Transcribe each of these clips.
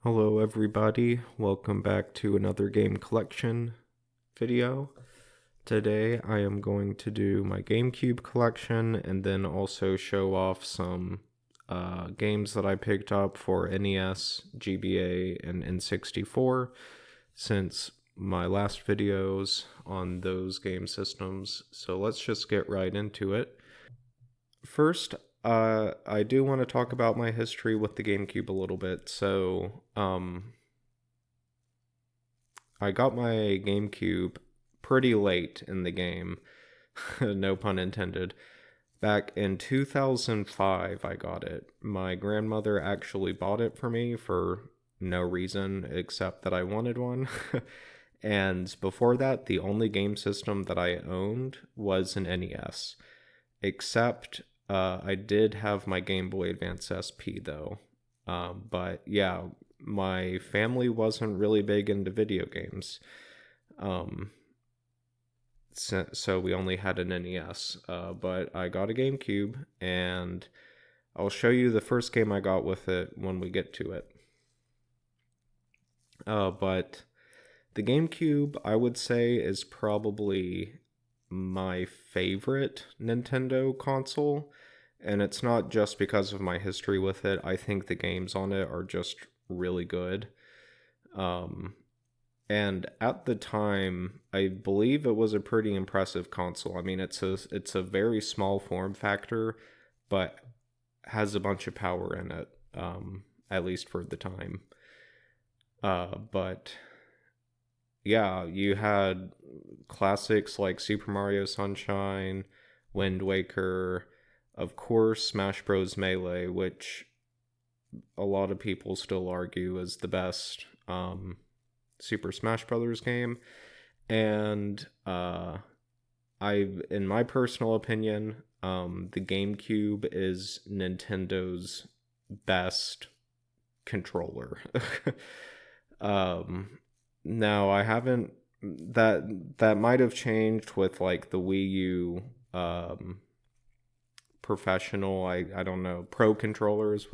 Hello everybody, welcome back to another game collection video. Today I am going to do my GameCube collection and then also show off some games that I picked up for NES, GBA, and N64 since my last videos on those game systems. So let's just get right into it. First, I do want to talk about my history with the GameCube a little bit. So, I got my GameCube pretty late in the game, no pun intended. Back in 2005, I got it. My grandmother actually bought it for me for no reason except that I wanted one. And before that, the only game system that I owned was an NES. Except I did have my Game Boy Advance SP though. But yeah, my family wasn't really big into video games. Um, so we only had an NES. But I got a GameCube, and I'll show you the first game I got with it when we get to it. But the GameCube, I would say, is probably my favorite Nintendo console, and it's not just because of my history with it. I think the games on it are just really good. And at the time, I believe it was a pretty impressive console. I mean, it's a very small form factor, but has a bunch of power in it, at least for the time. But yeah, you had classics like Super Mario Sunshine, Wind Waker, of course, Smash Bros. Melee, which a lot of people still argue is the best Super Smash Brothers game. And in my personal opinion, the GameCube is Nintendo's best controller. Now I haven't that might have changed with like the Wii U professional, I don't know, pro controllers,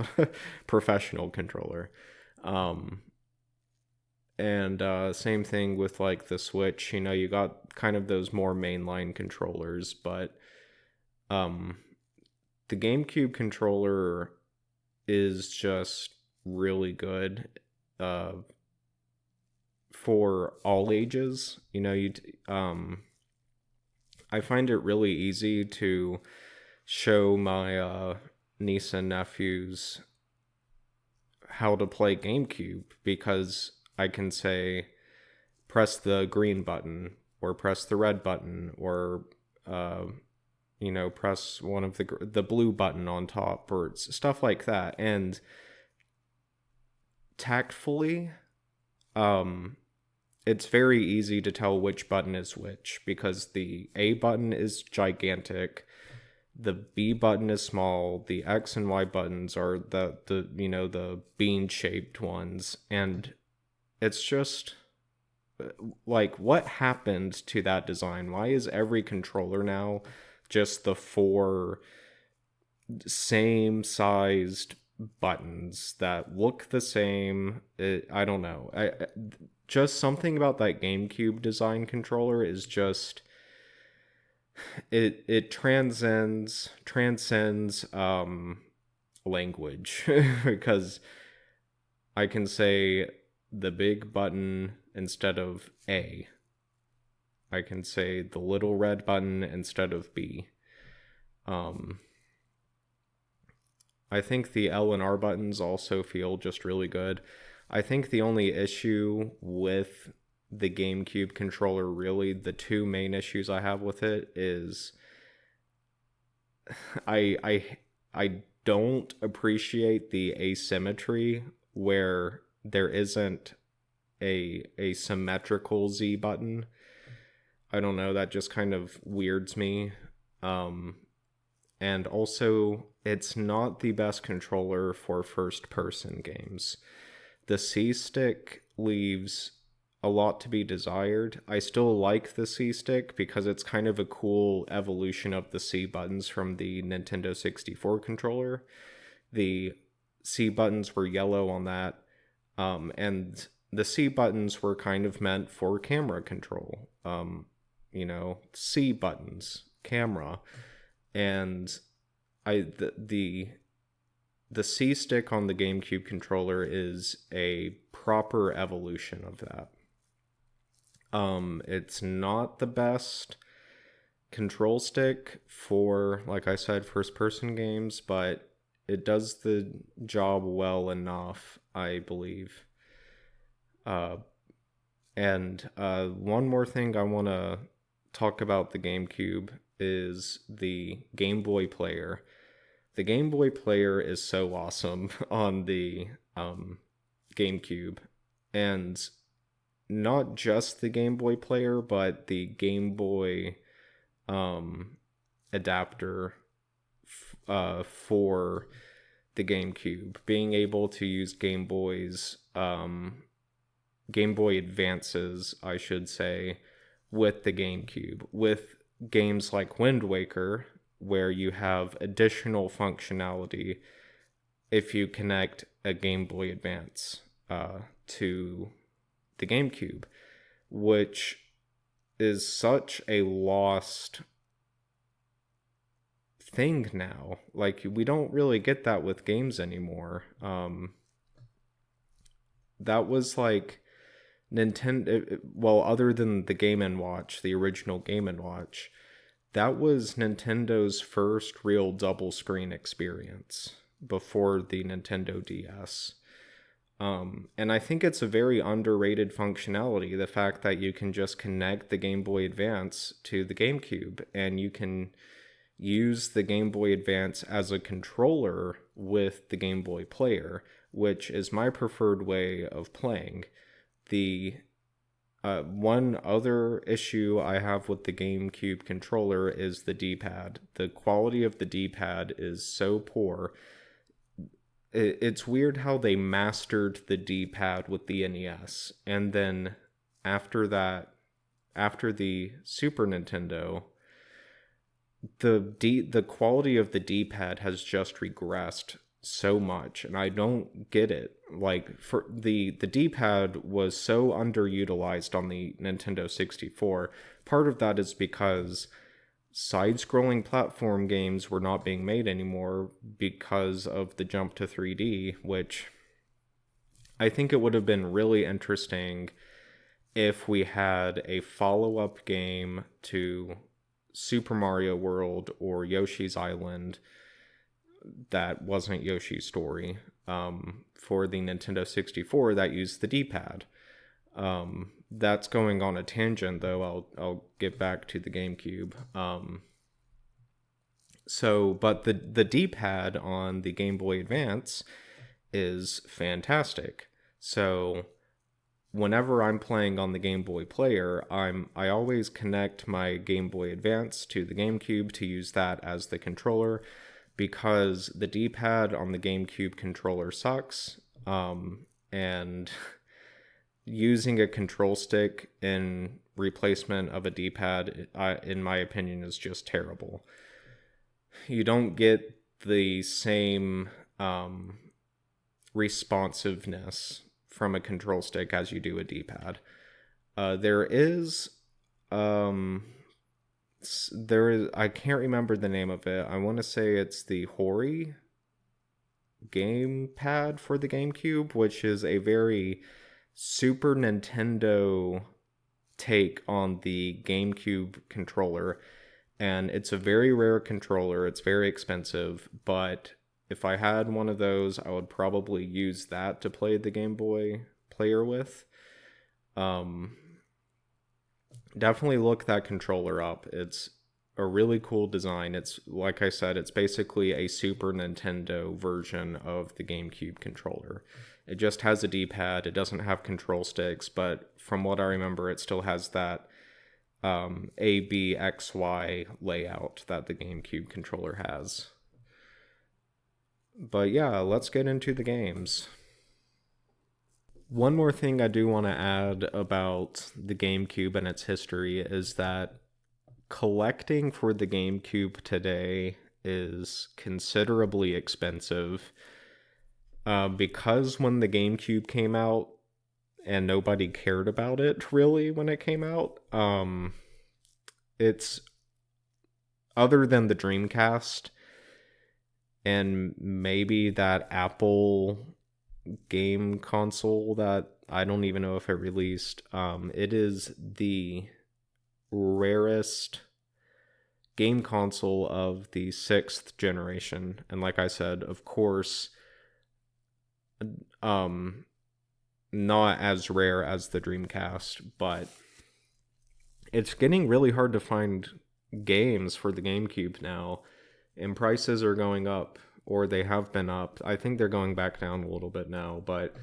professional controller. And same thing with like the Switch, you got kind of those more mainline controllers, but um the GameCube controller is just really good. For all ages. I find it really easy to show my niece and nephews how to play GameCube because I can say press the green button or press the red button or press one of the blue button on top or stuff like that, and tactfully it's very easy to tell which button is which because the A button is gigantic, the B button is small, the X and Y buttons are the bean shaped ones, and it's just like, what happened to that design? Why is every controller now just the four same sized buttons that look the same? I don't know. Just something about that GameCube design controller is just it transcends language because I can say the big button instead of A. I can say the little red button instead of B. I think the L and R buttons also feel just really good. I think the only issue with the GameCube controller, really, the two main issues I have with it is I don't appreciate the asymmetry where there isn't a symmetrical Z button. I don't know, that just kind of weirds me. And also, it's not the best controller for first-person games. The C-Stick leaves a lot to be desired. I still like the C-Stick because it's kind of a cool evolution of the C buttons from the Nintendo 64 controller. The C buttons were yellow on that. And the C buttons were kind of meant for camera control. C buttons, camera, and the C stick on the GameCube controller is a proper evolution of that. It's not the best control stick for, like I said, first person games, but it does the job well enough, I believe. And one more thing I want to talk about the GameCube is the Game Boy player. The Game Boy player is so awesome on the GameCube. And not just the Game Boy player, but the Game Boy adapter for the GameCube. Being able to use Game Boy Advances, I should say, with the GameCube, with games like Wind Waker, where you have additional functionality if you connect a Game Boy Advance to the GameCube, which is such a lost thing now. Like, we don't really get that with games anymore. That was like Nintendo, well, other than the Game & Watch, the original Game & Watch, that was Nintendo's first real double screen experience before the Nintendo DS. And I think it's a very underrated functionality, the fact that you can just connect the Game Boy Advance to the GameCube, and you can use the Game Boy Advance as a controller with the Game Boy player, which is my preferred way of playing. The one other issue I have with the GameCube controller is the D-pad. The quality of the D-pad is so poor. It's weird how they mastered the D-pad with the NES, and then after that, after the Super Nintendo, the quality of the D-pad has just regressed so much, and I don't get it. Like, for the D-pad was so underutilized on the Nintendo 64. Part of that is because side-scrolling platform games were not being made anymore because of the jump to 3D, which I think it would have been really interesting if we had a follow-up game to Super Mario World or Yoshi's Island that wasn't Yoshi's Story for the Nintendo 64 that used the D-pad. That's going on a tangent, though. I'll get back to the GameCube. But the D-pad on the Game Boy Advance is fantastic. So whenever I'm playing on the Game Boy player, I always connect my Game Boy Advance to the GameCube to use that as the controller, because the D-pad on the GameCube controller sucks, and using a control stick in replacement of a D-pad, in my opinion, is just terrible. You don't get the same responsiveness from a control stick as you do a D-pad. There is, I can't remember the name of it. I want to say it's the Hori gamepad for the GameCube, which is a very Super Nintendo take on the GameCube controller, and it's a very rare controller. It's very expensive, but if I had one of those, I would probably use that to play the Game Boy player with. Definitely look that controller up. It's a really cool design. It's, like I said, it's basically a Super Nintendo version of the GameCube controller. It just has a D-pad. It doesn't have control sticks, but from what I remember, it still has that A, B, X, Y layout that the GameCube controller has. But yeah, let's get into the games. One more thing I do want to add about the GameCube and its history is that collecting for the GameCube today is considerably expensive. Because when the GameCube came out and nobody cared about it really when it came out, it's other than the Dreamcast and maybe that Apple game console that I don't even know if it released, it is the rarest game console of the 6th generation. And like I said, of course, not as rare as the Dreamcast, but it's getting really hard to find games for the GameCube now, and prices are going up, or they have been up. I think they're going back down a little bit now, but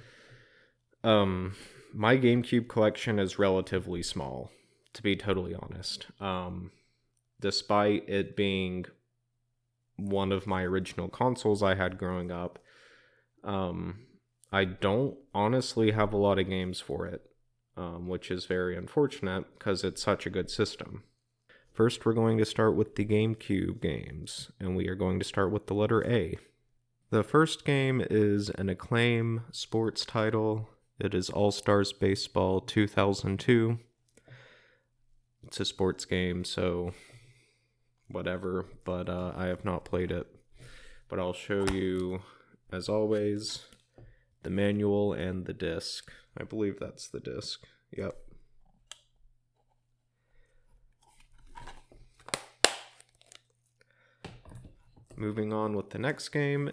my GameCube collection is relatively small, to be totally honest. Despite it being one of my original consoles I had growing up, I don't honestly have a lot of games for it, which is very unfortunate because it's such a good system. First, we're going to start with the GameCube games, and we are going to start with the letter A. The first game is an Acclaim sports title. It is All-Stars Baseball 2002. It's a sports game, so whatever, but I have not played it. But I'll show you, as always, the manual and the disc. I believe that's the disc. Yep. Moving on with the next game.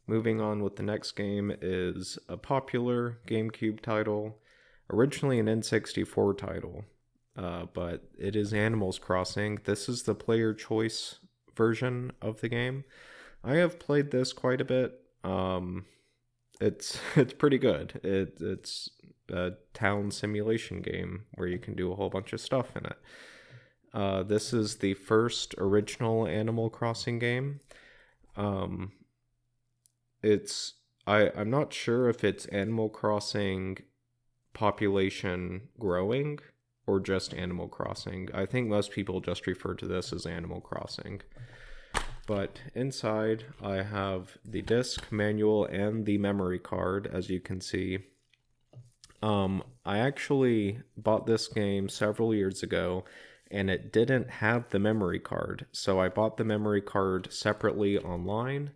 Is a popular GameCube title, originally an N64 title, but it is Animals Crossing. This is the player choice version of the game. I have played this quite a bit. It's pretty good. It's a town simulation game where you can do a whole bunch of stuff in it. This is the first original Animal Crossing game. I'm not sure if it's Animal Crossing population growing or just Animal Crossing. I think most people just refer to this as Animal Crossing. But inside, I have the disc, manual, and the memory card, as you can see. I actually bought this game several years ago, and it didn't have the memory card, so I bought the memory card separately online.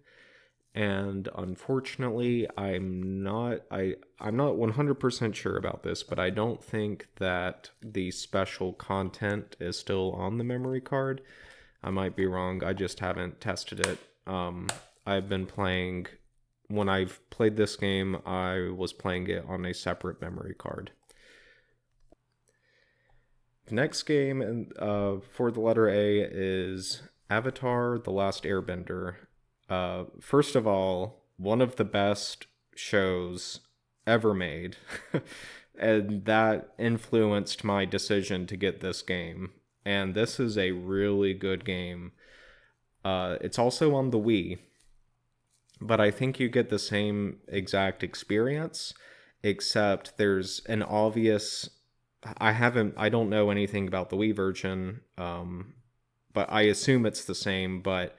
And unfortunately, I'm not 100% sure about this, but I don't think that the special content is still on the memory card. I might be wrong. I just haven't tested it. When I've played this game, I was playing it on a separate memory card. The next game for the letter A is Avatar: The Last Airbender. First of all, one of the best shows ever made, and that influenced my decision to get this game. And this is a really good game. It's also on the Wii, but I think you get the same exact experience, except there's an obvious... I don't know anything about the Wii version, but I assume it's the same, but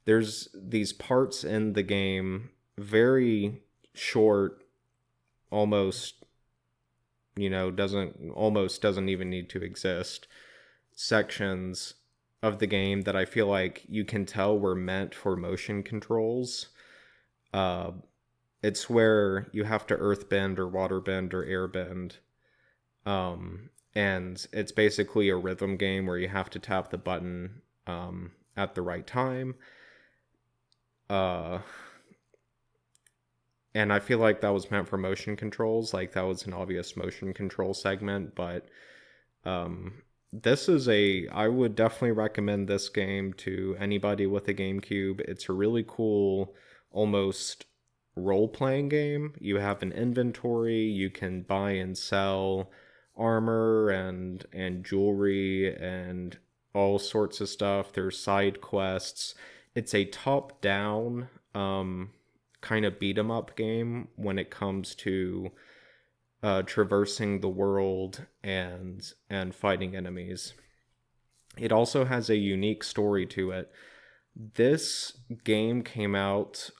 there's these parts in the game, very short, almost doesn't even need to exist, sections of the game that I feel like you can tell were meant for motion controls. It's where you have to earthbend or waterbend or airbend. And it's basically a rhythm game where you have to tap the button at the right time. And I feel like that was meant for motion controls, like that was an obvious motion control segment, but I would definitely recommend this game to anybody with a GameCube. It's a really cool, almost role-playing game. You have an inventory, you can buy and sell armor and jewelry and all sorts of stuff. There's side quests. It's a top-down kind of beat 'em up game when it comes to traversing the world and fighting enemies. It also has a unique story to it. This game came out,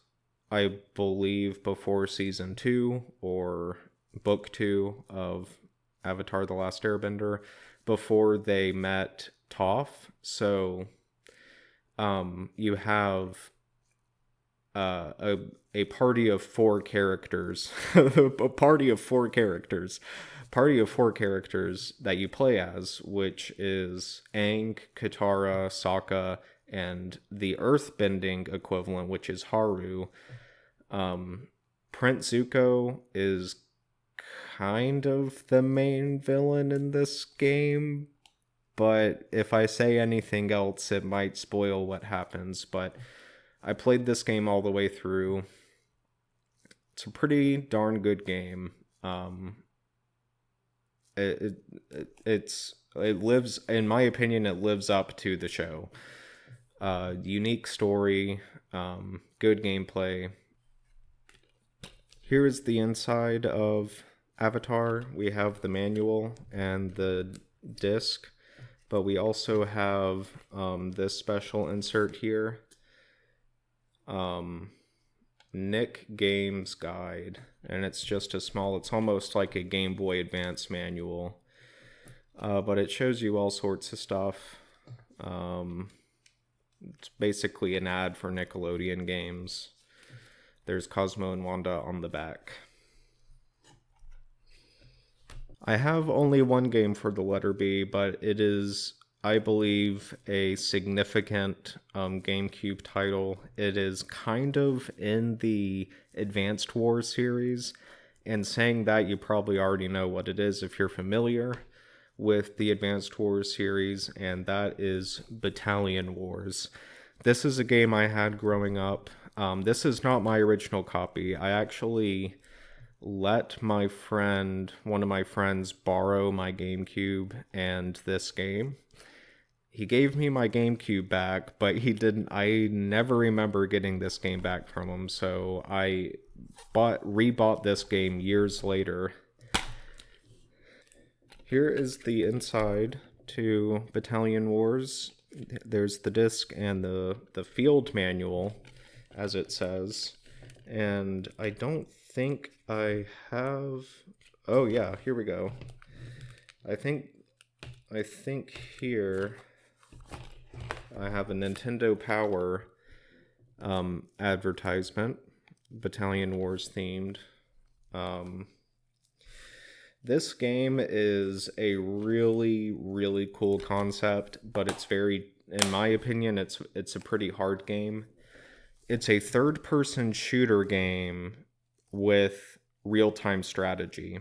I believe, before season 2 or book 2 of Avatar The Last Airbender, before they met Toph. So you have a party of four characters, a party of four characters that you play as, which is Aang, Katara, Sokka, and the earthbending equivalent, which is Haru. Prince Zuko is kind of the main villain in this game, but if I say anything else, it might spoil what happens. But I played this game all the way through. It's a pretty darn good game. It lives, in my opinion, it lives up to the show. Unique story, good gameplay. Here is the inside of Avatar. We have the manual and the disc, but we also have this special insert here. Nick Games Guide, and it's just it's almost like a Game Boy Advance manual, but it shows you all sorts of stuff. It's basically an ad for Nickelodeon games. There's Cosmo and Wanda on the back. I have only one game for the letter B, but it is, I believe, a significant GameCube title. It is kind of in the Advanced Wars series, and saying that, you probably already know what it is if you're familiar with the Advanced Wars series, and that is Battalion Wars. This is a game I had growing up. This is not my original copy. I actually let one of my friends, borrow my GameCube and this game. He gave me my GameCube back, but I never remember getting this game back from him, so I rebought this game years later. Here is the inside to Battalion Wars. There's the disc and the field manual, as it says. And I don't think I have... Oh yeah, here we go. I think here I have a Nintendo Power advertisement, Battalion Wars themed. This game is a really, really cool concept, but it's very, in my opinion, it's a pretty hard game. It's a third-person shooter game with real-time strategy.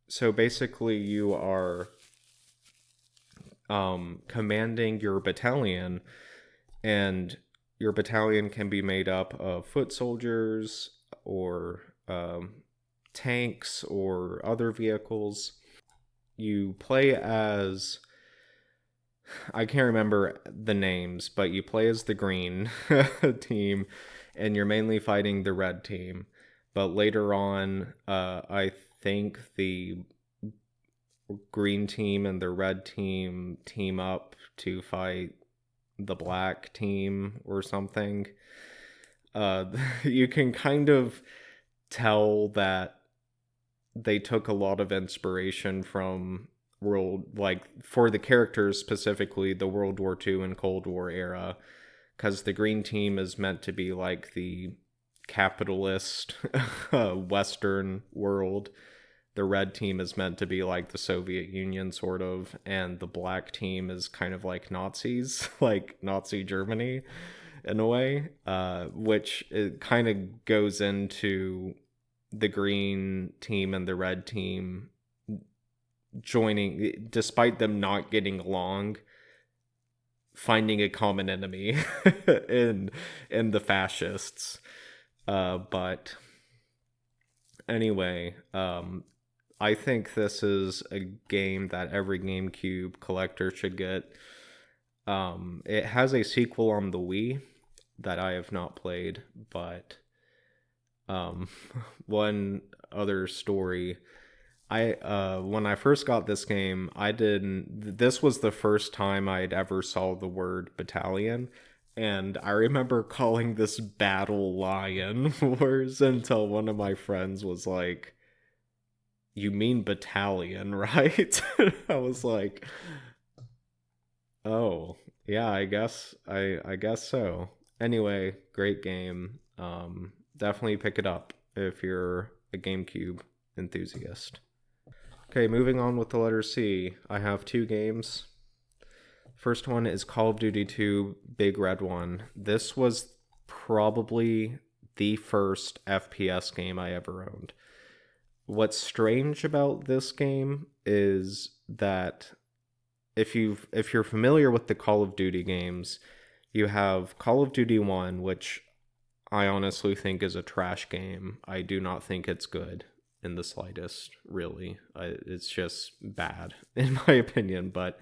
So basically, you are commanding your battalion, and your battalion can be made up of foot soldiers or tanks or other vehicles. You play as, I can't remember the names, but you play as the green team, and you're mainly fighting the red team. But later on, I think the green team and the red team team up to fight the black team or something. You can kind of tell that they took a lot of inspiration from for the characters, specifically the World War II and Cold War era, because the green team is meant to be like the capitalist Western world. The red team is meant to be like the Soviet Union, sort of, and the black team is kind of like Nazis, like Nazi Germany in a way, which it kind of goes into the green team and the red team joining, despite them not getting along, finding a common enemy in the fascists. But anyway, I think this is a game that every GameCube collector should get. It has a sequel on the Wii that I have not played, but one other story. When I first got this game, this was the first time I'd ever saw the word battalion, And I remember calling this Battle Lion Wars until one of my friends was like, "You mean battalion, right?" I was like, "Oh, yeah, I guess so." Anyway, great game. Definitely pick it up if you're a GameCube enthusiast. Okay, moving on with the letter C. I have two games. First one is Call of Duty 2 Big Red One. This was probably the first FPS game I ever owned. What's strange about this game is that if you're familiar with the Call of Duty games, you have Call of Duty 1, which I honestly think is a trash game. I do not think it's good in the slightest, really. It's just bad in my opinion, but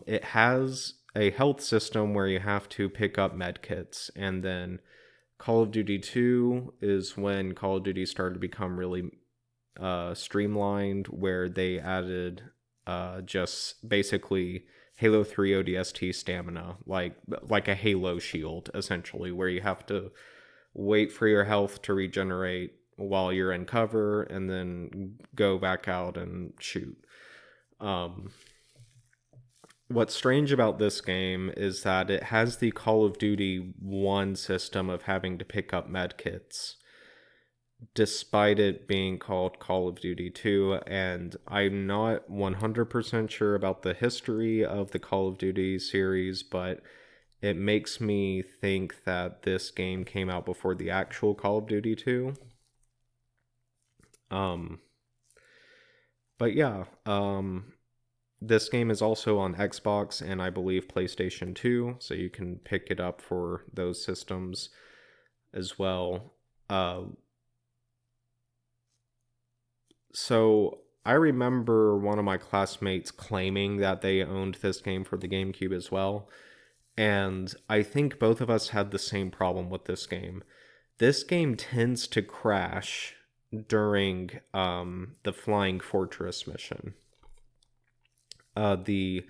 it has a health system where you have to pick up med kits, and then Call of Duty 2 is when Call of Duty started to become really streamlined, where they added just basically Halo 3 ODST stamina, like a Halo shield, essentially, where you have to wait for your health to regenerate while you're in cover and then go back out and shoot. What's strange about this game is that it has the Call of Duty 1 system of having to pick up medkits, despite it being called Call of Duty 2, and I'm not 100% sure about the history of the Call of Duty series, but it makes me think that this game came out before the actual Call of Duty 2. But yeah, this game is also on Xbox and I believe PlayStation 2, so you can pick it up for those systems as well. So I remember one of my classmates claiming that they owned this game for the GameCube as well, and I think both of us had the same problem with this game. This game tends to crash during the Flying Fortress mission. The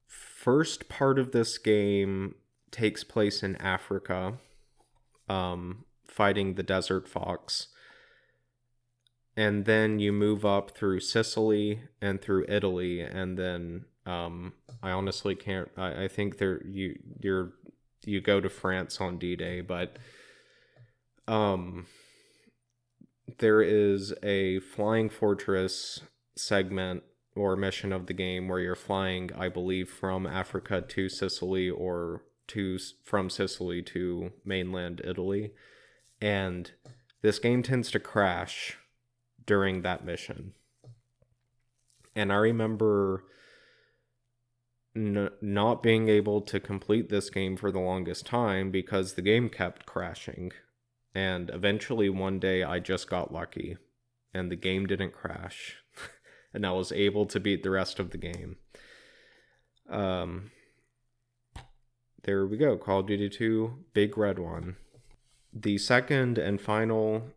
first part of this game takes place in Africa, fighting the Desert Fox. And then you move up through Sicily and through Italy, and then I honestly can't. I think you go to France on D-Day, but there is a Flying Fortress segment or mission of the game where you're flying, I believe, from Africa to Sicily or from Sicily to mainland Italy, and this game tends to crash during that mission. And I remember not being able to complete this game for the longest time because the game kept crashing. And eventually one day I just got lucky and the game didn't crash. And I was able to beat the rest of the game. There we go. Call of Duty 2, Big Red One. The second and final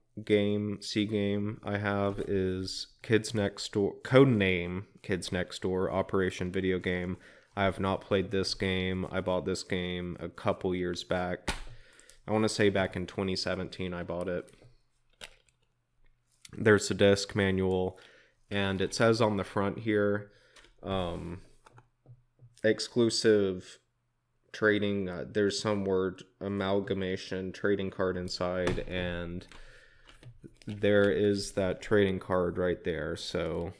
C game I have is Kids Next Door, codename Kids Next Door, Operation Video Game. I have not played this game. I bought this game a couple years back. I want to say back in 2017 I bought it. There's a disc manual, and it says on the front here, exclusive trading, there's some word amalgamation trading card inside, and there is that trading card right there, so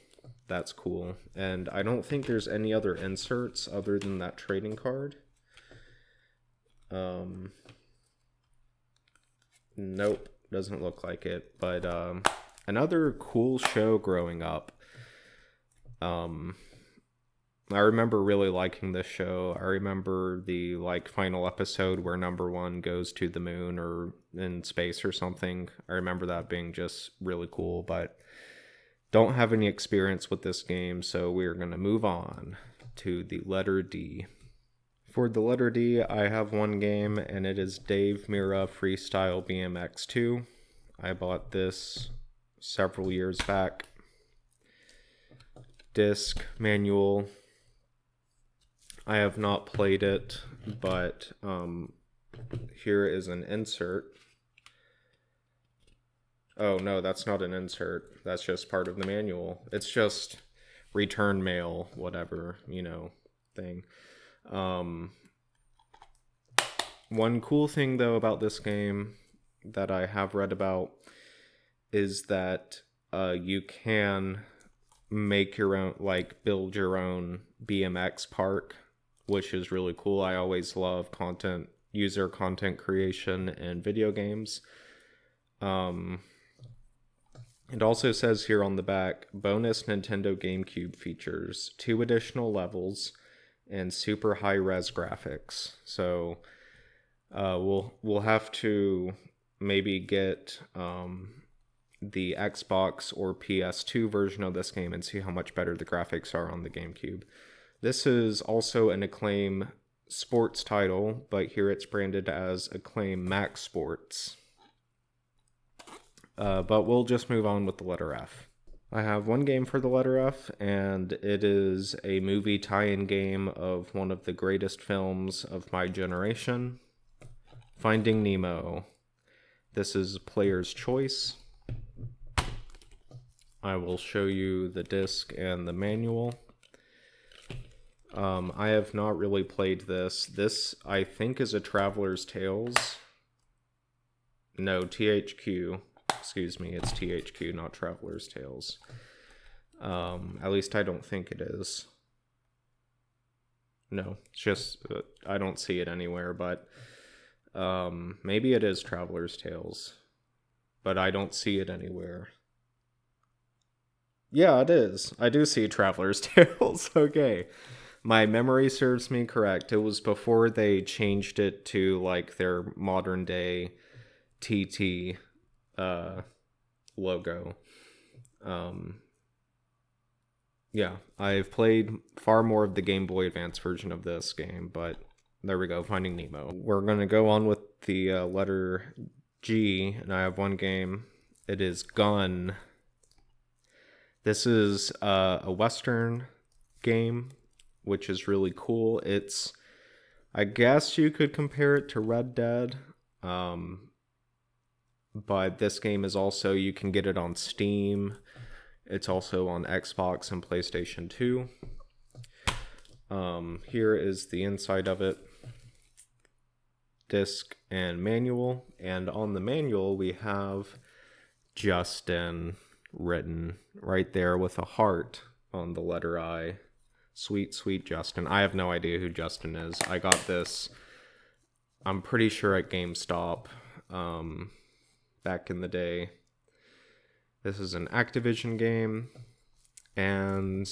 that's cool. And I don't think there's any other inserts other than that trading card. Nope, doesn't look like it. But another cool show growing up. I remember really liking this show. I remember the final episode where number one goes to the moon or in space or something. I remember that being just really cool, but don't have any experience with this game, so we're going to move on to the letter D. For the letter D, I have one game, and it is Dave Mirra Freestyle BMX 2. I bought this several years back. Disc, manual. I have not played it, but here is an insert. Oh no, that's not an insert. That's just part of the manual. It's just return mail, whatever, thing. One cool thing though about this game that I have read about is that you can make your own, build your own BMX park, which is really cool. I always love user content creation in video games. It also says here on the back, bonus Nintendo GameCube features, 2 additional levels, and super high-res graphics. So we'll have to maybe get the Xbox or PS2 version of this game and see how much better the graphics are on the GameCube. This is also an Acclaim sports title, but here it's branded as Acclaim Max Sports. But we'll just move on with the letter F. I have one game for the letter F, and it is a movie tie-in game of one of the greatest films of my generation, Finding Nemo. This is Player's Choice. I will show you the disc and the manual. I have not really played this. This, I think, is a Traveler's Tales. No, THQ. Excuse me, it's THQ, not Traveler's Tales. At least I don't think it is. No, it's just, I don't see it anywhere, but maybe it is Traveler's Tales. But I don't see it anywhere. Yeah, it is. I do see Traveler's Tales. Okay. My memory serves me correct. It was before they changed it to their modern day TT logo. Yeah, I've played far more of the Game Boy Advance version of this game, but there we go, Finding Nemo. We're going to go on with the letter G, and I have one game. It is Gun. This is a Western game, which is really cool. It's, I guess you could compare it to Red Dead, but this game is also, you can get it on Steam. It's also on Xbox and PlayStation 2. Here is the inside of it. Disc and manual. And on the manual, we have Justin written right there with a heart on the letter I. Sweet, sweet Justin. I have no idea who Justin is. I got this, I'm pretty sure, at GameStop back in the day. This is an Activision game, and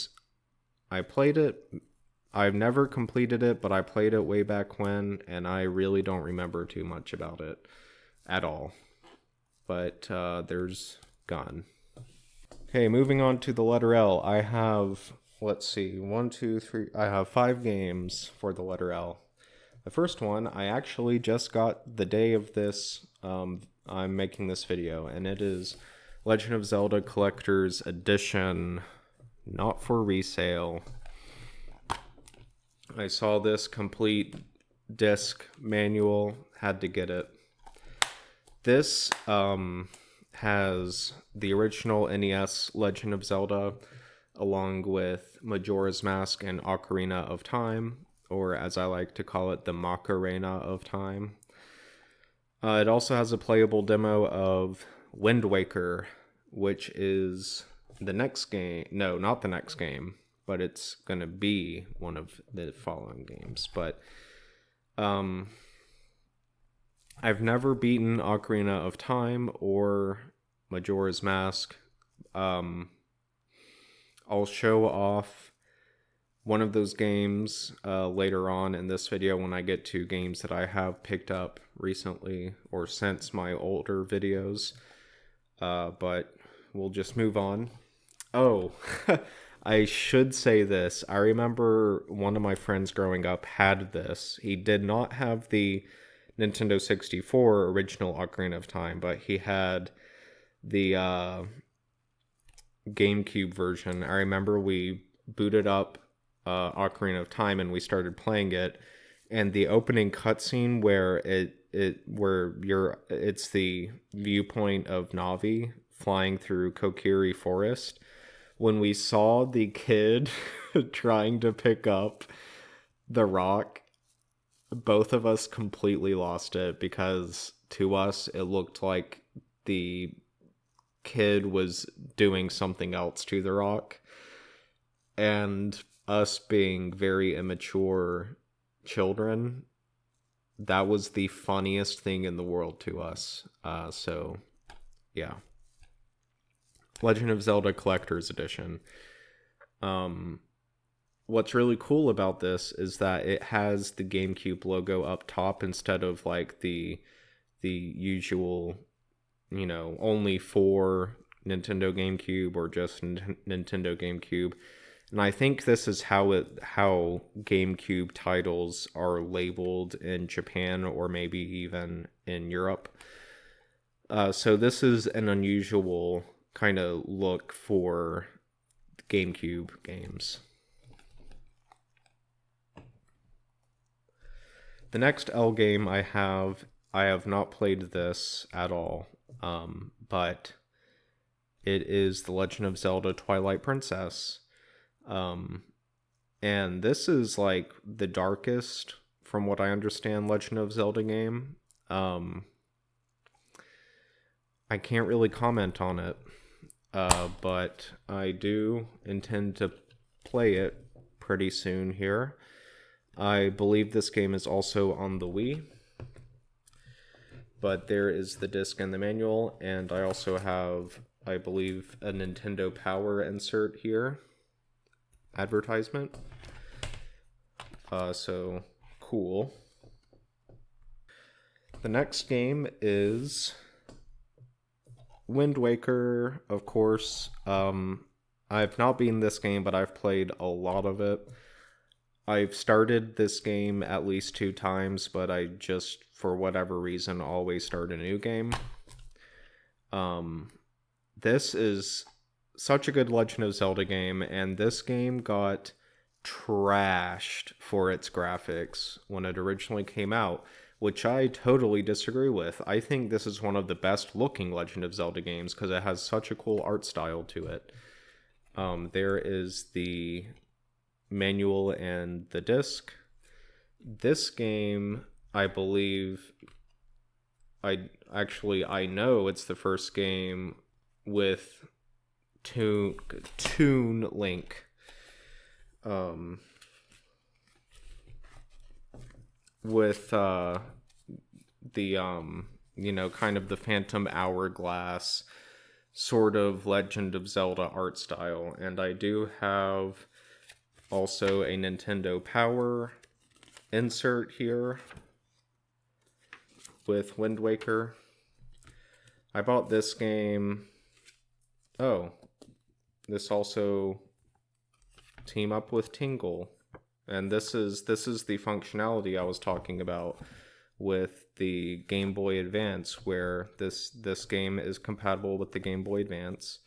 I played it. I've never completed it, but I played it way back when, and I really don't remember too much about it at all. But there's Gun. Okay, moving on to the letter L. I have, let's see, 1, 2, 3, I have 5 games for the letter L. The first one, I actually just got the day of this, I'm making this video, and it is Legend of Zelda Collector's Edition, not for resale. I saw this complete disc manual, had to get it. This has the original NES Legend of Zelda, along with Majora's Mask and Ocarina of Time, or as I like to call it, the Macarena of Time. It also has a playable demo of Wind Waker, which is the next game. No, not the next game, but it's going to be one of the following games. But I've never beaten Ocarina of Time or Majora's Mask. I'll show off one of those games later on in this video when I get to games that I have picked up recently or since my older videos. But we'll just move on. Oh, I should say this. I remember one of my friends growing up had this. He did not have the Nintendo 64 original Ocarina of Time, but he had the GameCube version. I remember we booted up Ocarina of Time, and we started playing it. And the opening cutscene where it's the viewpoint of Navi flying through Kokiri Forest. When we saw the kid trying to pick up the rock, both of us completely lost it, because to us it looked like the kid was doing something else to the rock, and us being very immature children, that was the funniest thing in the world to us. So yeah, Legend of Zelda Collector's Edition. What's really cool about this is that it has the GameCube logo up top instead of like the usual, only for Nintendo GameCube or just Nintendo GameCube. And I think this is how GameCube titles are labeled in Japan, or maybe even in Europe. So this is an unusual kind of look for GameCube games. The next L game I have not played this at all, but it is The Legend of Zelda Twilight Princess. And this is like the darkest, from what I understand, Legend of Zelda game. I can't really comment on it, but I do intend to play it pretty soon here. I believe this game is also on the Wii, but there is the disc and the manual, and I also have, I believe, a Nintendo Power insert here. Advertisement. So cool. The next game is Wind Waker, of course. I've not beaten this game, but I've played a lot of it. I've started this game at least 2 times, but I just, for whatever reason, always start a new game. This is such a good Legend of Zelda game, and this game got trashed for its graphics when it originally came out, which I totally disagree with. I think this is one of the best looking Legend of Zelda games because it has such a cool art style to it. There is the manual and the disc. This game, I believe, I know it's the first game with Toon Link. With the kind of the Phantom Hourglass sort of Legend of Zelda art style. And I do have also a Nintendo Power insert here with Wind Waker. I bought this game. Oh, this also team up with Tingle. And this is the functionality I was talking about with the Game Boy Advance, where this game is compatible with the Game Boy Advance.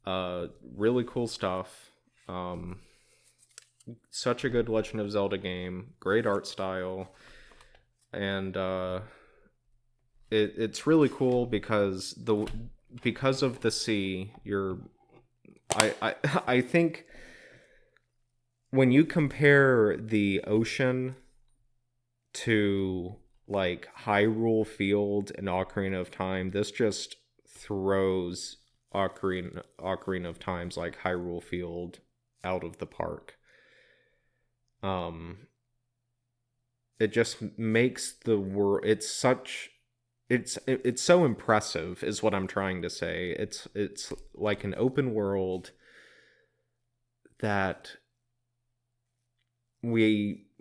Really cool stuff. Such a good Legend of Zelda game. Great art style. And it's really cool because of the sea, I think when you compare the ocean to like Hyrule Field and Ocarina of Time, this just throws Ocarina of Time's like Hyrule Field out of the park. It just makes the world, it's so impressive is what I'm trying to say. It's like an open world that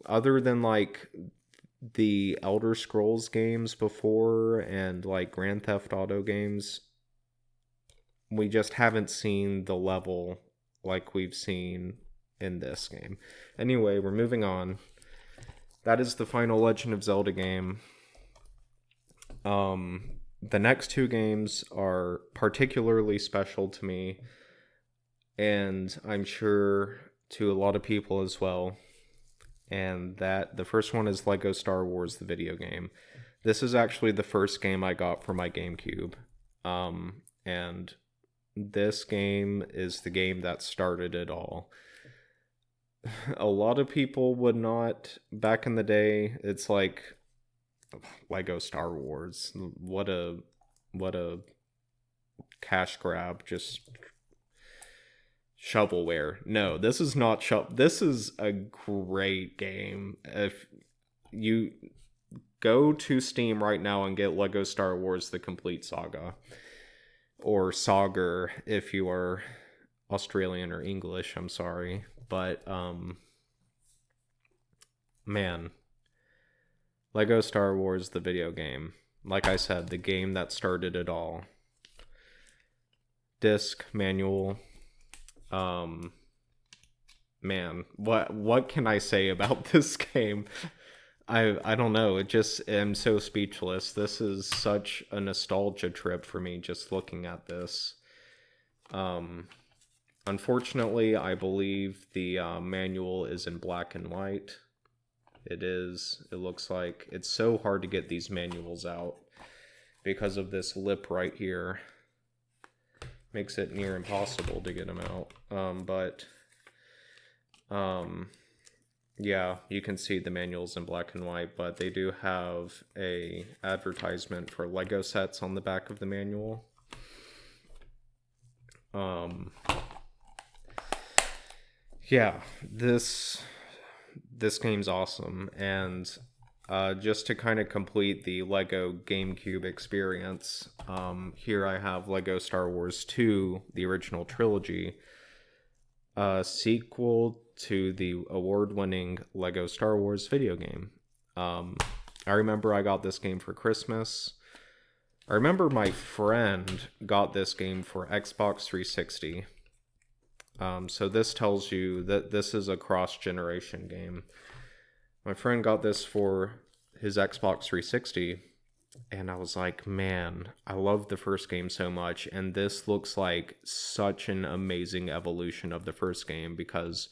other than like the Elder Scrolls games before and like Grand Theft Auto games, we just haven't seen the level like we've seen in this game. Anyway, we're moving on. That is the final Legend of Zelda game. The next 2 games are particularly special to me, and I'm sure to a lot of people as well. And that the first one is Lego Star Wars, the video game. This is actually the first game I got for my GameCube. And this game is the game that started it all. A lot of people would not, back in the day, it's like Lego Star Wars. What a cash grab, just shovelware. No, this is not this is a great game. If you go to Steam right now and get Lego Star Wars The Complete Saga, or Saga if you are Australian or English, I'm sorry, but man, Lego Star Wars the video game, like I said, the game that started it all. Disc, manual, man, what can I say about this game? I don't know. It just am so speechless. This is such a nostalgia trip for me just looking at this. Unfortunately, I believe the manual is in black and white. It is. It looks like it's so hard to get these manuals out because of this lip right here. Makes it near impossible to get them out. Yeah, you can see the manuals in black and white, but they do have a advertisement for Lego sets on the back of the manual. Yeah, this game's awesome, and just to kind of complete the Lego GameCube experience, here I have Lego Star Wars 2, the original trilogy, sequel to the award-winning Lego Star Wars video game. I remember I got this game for Christmas. I remember my friend got this game for Xbox 360. So this tells you that this is a cross-generation game. My friend got this for his Xbox 360, and I was like, man, I love the first game so much, and this looks like such an amazing evolution of the first game because,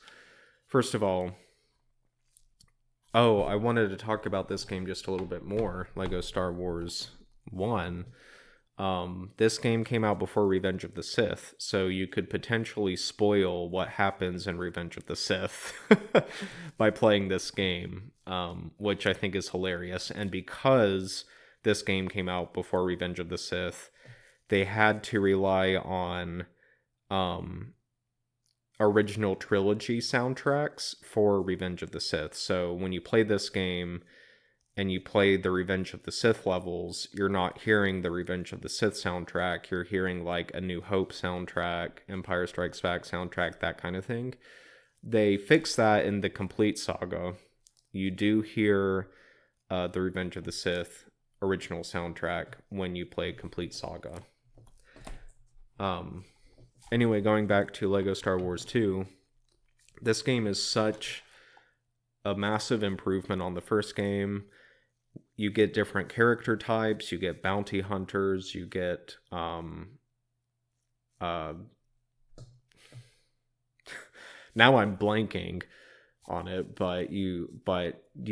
first of all, I wanted to talk about this game just a little bit more, Lego Star Wars 1. This game came out before Revenge of the Sith, so you could potentially spoil what happens in Revenge of the Sith by playing this game, which I think is hilarious. And because this game came out before Revenge of the Sith, they had to rely on original trilogy soundtracks for Revenge of the Sith. So when you play this game and you play the Revenge of the Sith levels, you're not hearing the Revenge of the Sith soundtrack. You're hearing like a New Hope soundtrack, Empire Strikes Back soundtrack, that kind of thing. They fixed that in the Complete Saga. You do hear the Revenge of the Sith original soundtrack when you play Complete Saga. Anyway, going back to Lego Star Wars 2, this game is such a massive improvement on the first game. You get different character types, you get bounty hunters, you get now I'm blanking on it, but you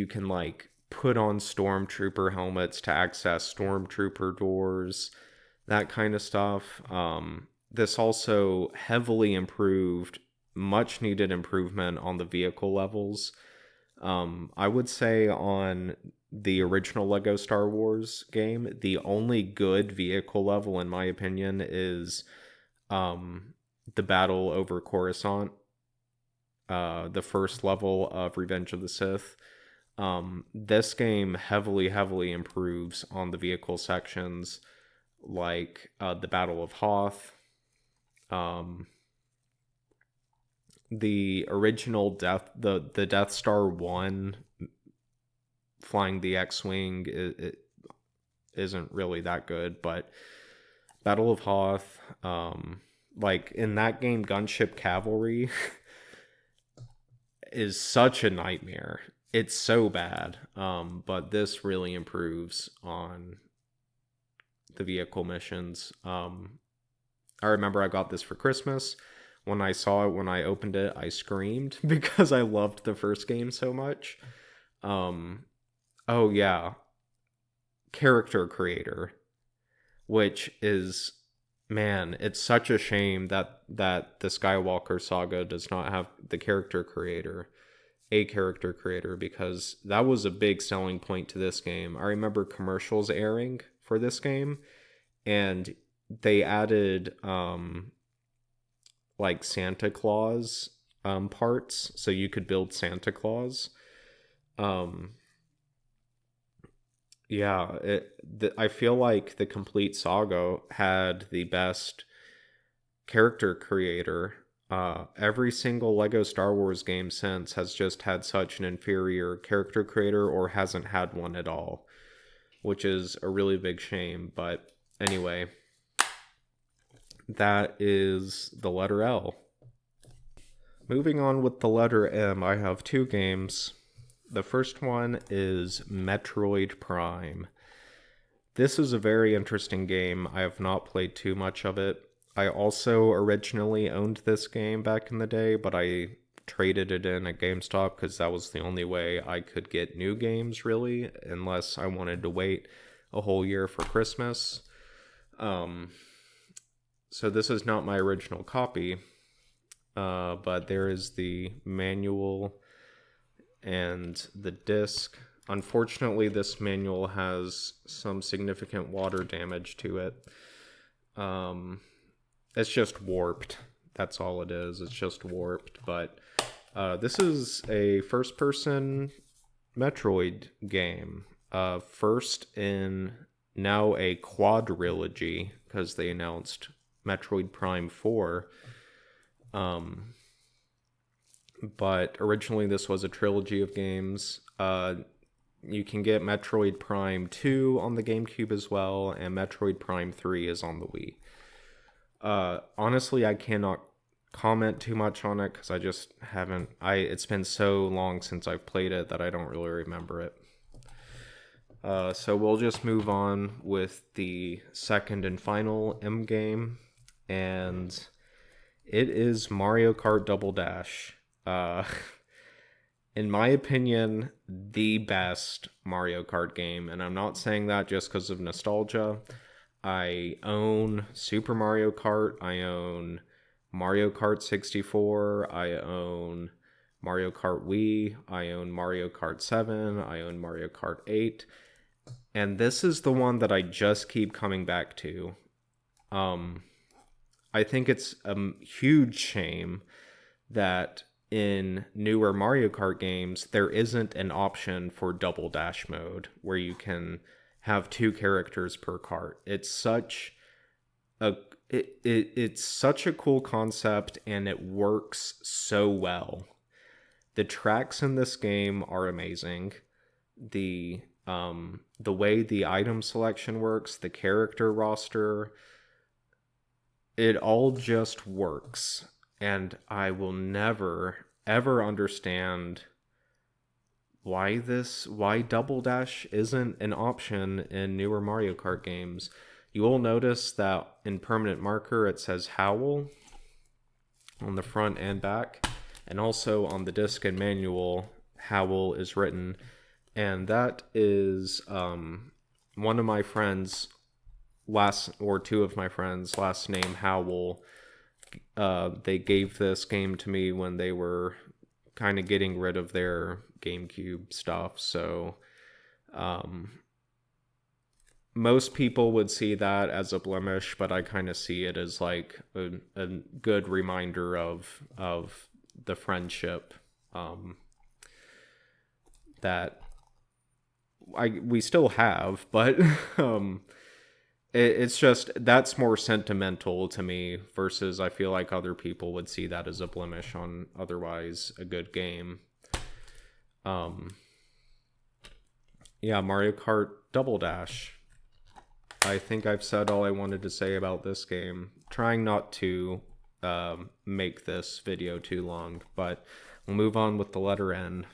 can like put on stormtrooper helmets to access stormtrooper doors, that kind of stuff. This also heavily improved, much needed improvement on the vehicle levels. I would say on the original Lego Star Wars game, the only good vehicle level, in my opinion, is the battle over Coruscant, the first level of Revenge of the Sith. This game heavily improves on the vehicle sections, like the Battle of Hoth. The original the Death Star 1 flying the X-Wing, it isn't really that good, but Battle of Hoth, like in that game, Gunship Cavalry is such a nightmare. It's so bad, but this really improves on the vehicle missions. I remember I got this for Christmas. When I saw it, when I opened it, I screamed because I loved the first game so much. Um, oh yeah, character creator, which is, man, it's such a shame that the Skywalker saga does not have the character creator, a character creator, because that was a big selling point to this game. I remember commercials airing for this game, and they added like Santa Claus parts, so you could build Santa Claus. Um, yeah, I feel like the complete saga had the best character creator. Every single Lego Star Wars game since has just had such an inferior character creator or hasn't had one at all, which is a really big shame. But anyway, that is the letter L. Moving on with the letter M, I have two games. The first one is Metroid Prime. This is a very interesting game. I have not played too much of it. I also originally owned this game back in the day, but I traded it in at GameStop because that was the only way I could get new games, really, unless I wanted to wait a whole year for Christmas. So this is not my original copy, but there is the manual and the disc. Unfortunately, this manual has some significant water damage to it. It's just warped. That's all it is. It's just warped. But this is a first-person Metroid game. First in now a quadrilogy, because they announced Metroid Prime 4. But originally this was a trilogy of games. You can get Metroid Prime 2 on the GameCube as well, and Metroid Prime 3 is on the Wii. Honestly, I cannot comment too much on it because I just haven't. It's been so long since I've played it that I don't really remember it. So we'll just move on with the second and final M game, and it is Mario Kart Double Dash. In my opinion, the best Mario Kart game, and I'm not saying that just because of nostalgia. I own Super Mario Kart, I own Mario Kart 64, I own Mario Kart Wii, I own Mario Kart 7, I own Mario Kart 8, and this is the one that I just keep coming back to. I think it's a huge shame that in newer Mario Kart games, there isn't an option for double dash mode where you can have two characters per kart. It's such a cool concept, and it works so well. The tracks in this game are amazing. The way the item selection works, the character roster, it all just works. And I will never, ever understand why Double Dash isn't an option in newer Mario Kart games. You will notice that in permanent marker it says Howl on the front and back, and also on the disc and manual, Howl is written. And that is one of my friends, two of my friends, last name Howl. They gave this game to me when they were kind of getting rid of their GameCube stuff. So most people would see that as a blemish, but I kind of see it as like a good reminder of the friendship that we still have, but it's just, that's more sentimental to me versus I feel like other people would see that as a blemish on otherwise a good game. Yeah, Mario Kart Double Dash. I think I've said all I wanted to say about this game. Trying not to make this video too long, but we'll move on with the letter N.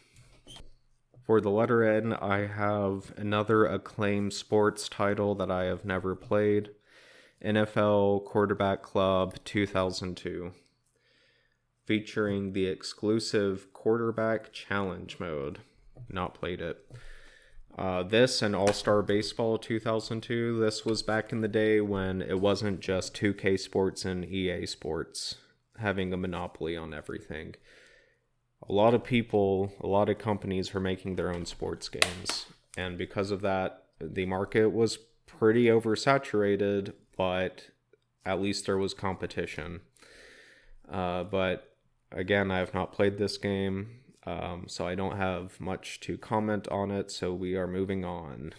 For the letter N, I have another acclaimed sports title that I have never played. NFL Quarterback Club 2002. featuring the exclusive quarterback challenge mode. Not played it. This and All-Star Baseball 2002, this was back in the day when it wasn't just 2K Sports and EA Sports having a monopoly on everything. A lot of people, a lot of companies were making their own sports games. And because of that, the market was pretty oversaturated, but at least there was competition. But again, I have not played this game, so I don't have much to comment on it, so we are moving on.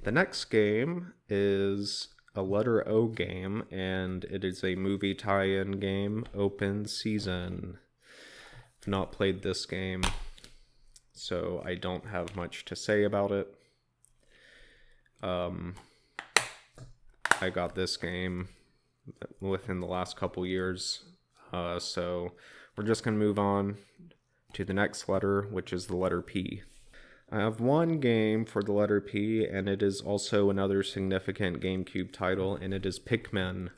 The next game is a letter O game, and it is a movie tie-in game, Open Season. I've not played this game, so I don't have much to say about it. I got this game within the last couple years, so we're just going to move on to the next letter, which is the letter P. I have one game for the letter P, and it is also another significant GameCube title, and it is Pikmin,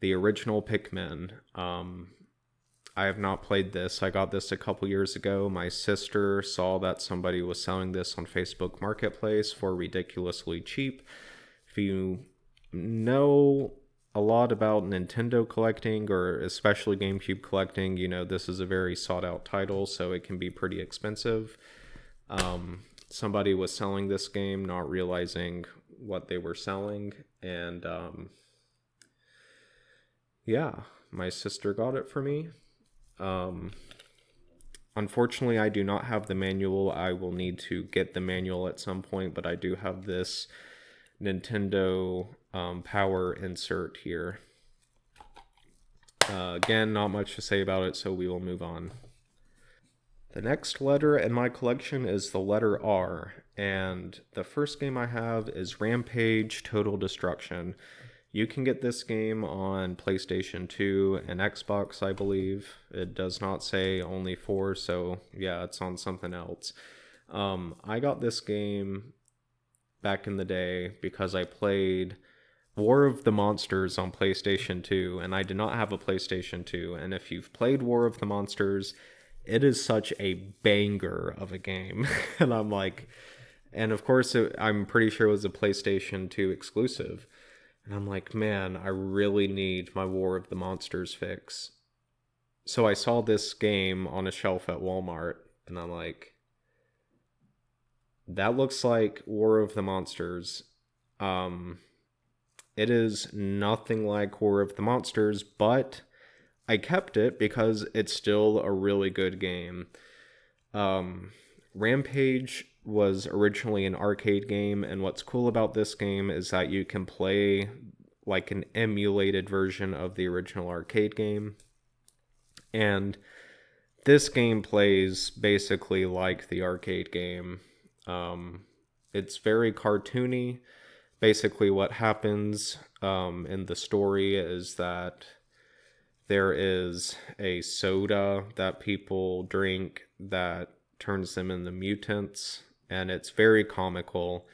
the original Pikmin. I have not played this. I got this a couple years ago. My sister saw that somebody was selling this on Facebook Marketplace for ridiculously cheap. If you know a lot about Nintendo collecting, or especially GameCube collecting, you know this is a very sought out title, so it can be pretty expensive. Somebody was selling this game, not realizing what they were selling, and yeah, my sister got it for me. Unfortunately, I do not have the manual. I will need to get the manual at some point, but I do have this Nintendo power insert here. Again, not much to say about it, so we will move on. The next letter in my collection is the letter R, and the first game I have is Rampage Total Destruction. You can get this game on PlayStation 2 and Xbox, I believe. It does not say only 4, so yeah, it's on something else. I got this game back in the day because I played War of the Monsters on PlayStation 2, and I did not have a PlayStation 2, and if you've played War of the Monsters, it is such a banger of a game. And I'm like, and of course, I'm pretty sure it was a PlayStation 2 exclusive. And I'm like, man, I really need my War of the Monsters fix. So I saw this game on a shelf at Walmart, and I'm like, that looks like War of the Monsters. It is nothing like War of the Monsters, but I kept it because it's still a really good game. Rampage was originally an arcade game, and what's cool about this game is that you can play like an emulated version of the original arcade game. And this game plays basically like the arcade game. It's very cartoony. Basically what happens in the story is that there is a soda that people drink that turns them into mutants, and it's very comical.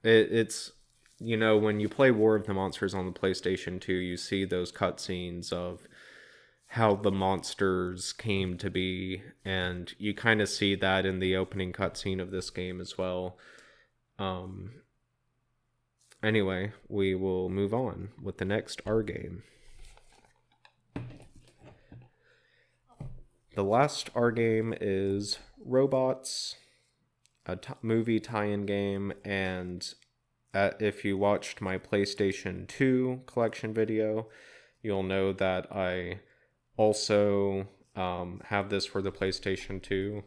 It's, you know, when you play War of the Monsters on the PlayStation 2, you see those cutscenes of how the monsters came to be, and you kind of see that in the opening cutscene of this game as well. Anyway, we will move on with the next R game. The last R game is Robots, a movie tie-in game, and if you watched my PlayStation 2 collection video, you'll know that I also have this for the PlayStation 2.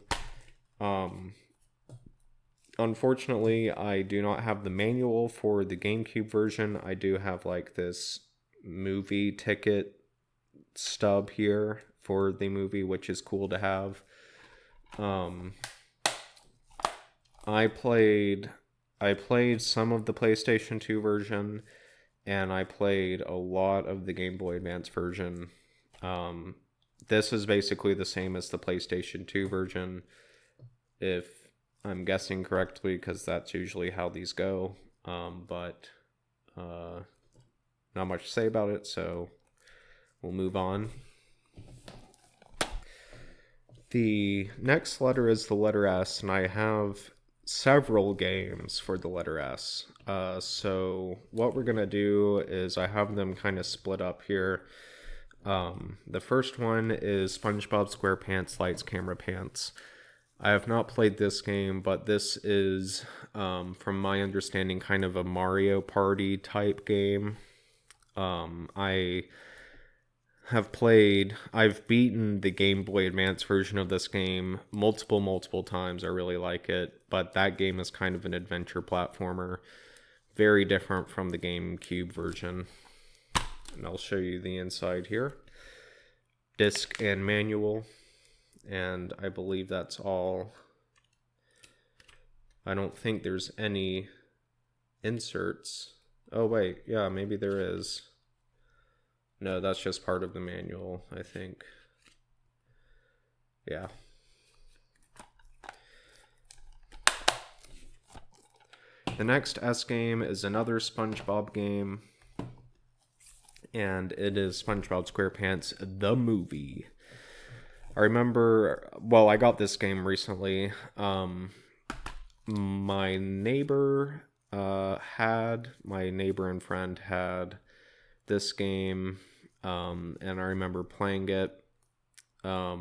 Unfortunately, I do not have the manual for the GameCube version. I do have like this movie ticket stub here for the movie, which is cool to have. I played some of the PlayStation 2 version, and I played a lot of the Game Boy Advance version. This is basically the same as the PlayStation 2 version, if I'm guessing correctly, because that's usually how these go. But not much to say about it, so we'll move on. The next letter is the letter S, and I have several games for the letter S. So what we're going to do is I have them kind of split up here. The first one is SpongeBob SquarePants Lights Camera Pants. I have not played this game, but this is, from my understanding, kind of a Mario Party type game. I've beaten the Game Boy Advance version of this game multiple times. I really like it, but that game is kind of an adventure platformer, very different from the GameCube version. And I'll show you the inside here. Disc and manual, and I believe that's all. I don't think there's any inserts. Oh wait, yeah, maybe there is. No, that's just part of the manual, I think. Yeah. The next S game is another SpongeBob game, and it is SpongeBob SquarePants The Movie. I remember, well, I got this game recently. My neighbor and friend had this game, and I remember playing it. I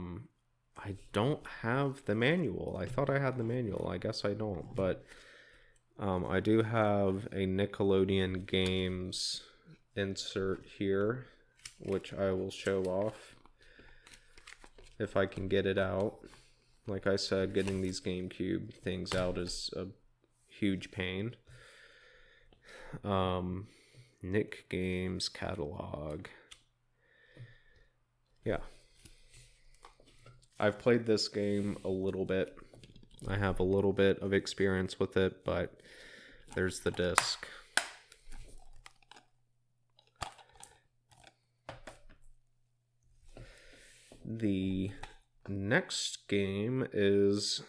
don't have the manual. I thought I had the manual. I guess I don't, but I do have a Nickelodeon Games insert here, which I will show off if I can get it out. Like I said, getting these GameCube things out is a huge pain. Nick Games catalog. Yeah. I've played this game a little bit. I have a little bit of experience with it, but there's the disc. The next game is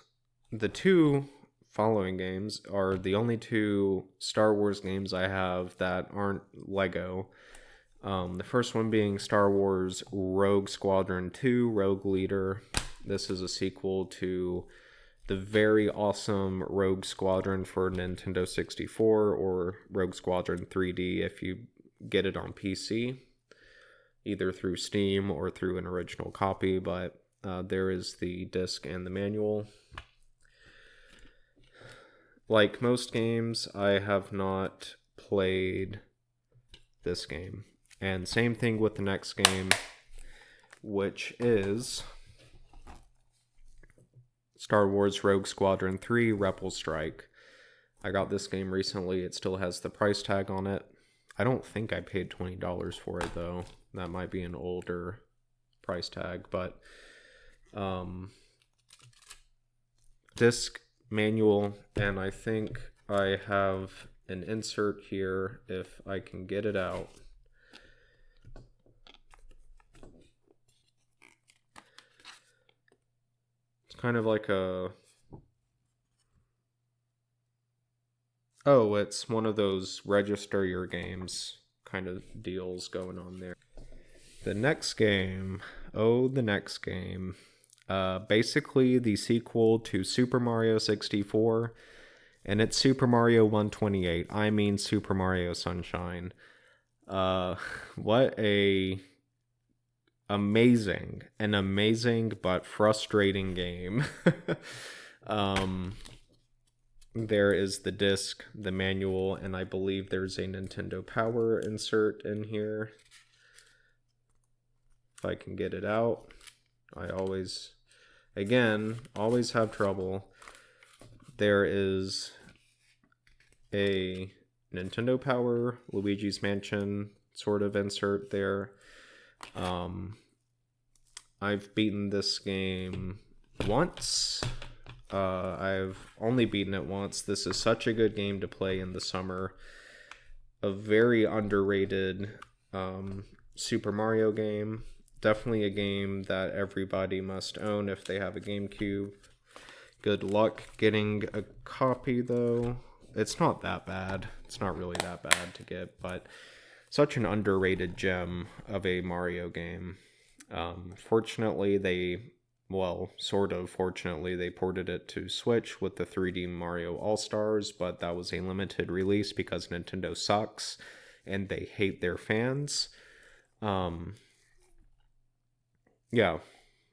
the two following games are the only two Star Wars games I have that aren't Lego. The first one being Star Wars Rogue Squadron 2, Rogue Leader. This is a sequel to the very awesome Rogue Squadron for Nintendo 64, or Rogue Squadron 3D if you get it on PC, either through Steam or through an original copy, but there is the disc and the manual. Like most games, I have not played this game. And same thing with the next game, which is Star Wars Rogue Squadron 3 Rebel Strike. I got this game recently. It still has the price tag on it. I don't think I paid $20 for it, though. That might be an older price tag, but disc, manual, and I think I have an insert here if I can get it out. It's kind of like a... Oh, it's one of those register your games kind of deals going on there. The next game, basically the sequel to Super Mario 64, and it's Super Mario 128. I mean Super Mario Sunshine. What a amazing but frustrating game. There is the disc, the manual, and I believe there's a Nintendo Power insert in here. If I can get it out. I always have trouble. There is a Nintendo Power, Luigi's Mansion sort of insert there. I've beaten this game once. I've only beaten it once. This is such a good game to play in the summer. A very underrated Super Mario game. Definitely a game that everybody must own if they have a GameCube. Good luck getting a copy, though. It's not that bad. It's not really that bad to get, but such an underrated gem of a Mario game. Fortunately, sort of fortunately, they ported it to Switch with the 3D Mario All Stars, but that was a limited release because Nintendo sucks and they hate their fans. Yeah,